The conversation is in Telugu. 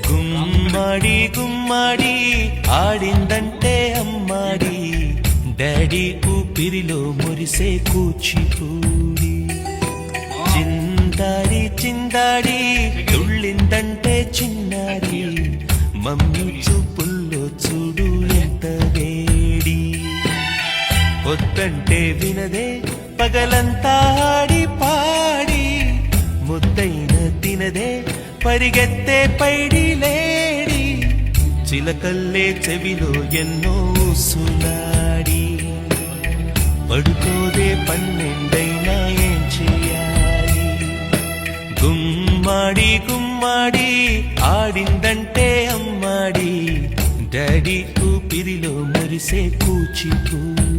గుమ్మాడి గుమ్మాడి ఆడిందంటే అమ్మాడి, డాడీ ఊపిరిలో మురిసే కూచిపూడి. చిందాడి చిందాడి తుళ్ళిందంటే చిన్నారి, మమ్మీ చూపుల్లో చూడు ఎంత వేడి. వద్దంటే వినదే పగలంతా ఆడి పాడి, ముద్దైన తినదే పరిగెత్తే పైడి లేడి. చిలకల్లే చెవిలో ఎన్నో సునాడి, పడుకోదే పన్నెండైనా ఏం చేయాలి. గుమ్మాడి గుమ్మాడి ఆడిందంటే అమ్మాడి, డాడీ ఊపిరిలో మురిసే కూచిపూడి.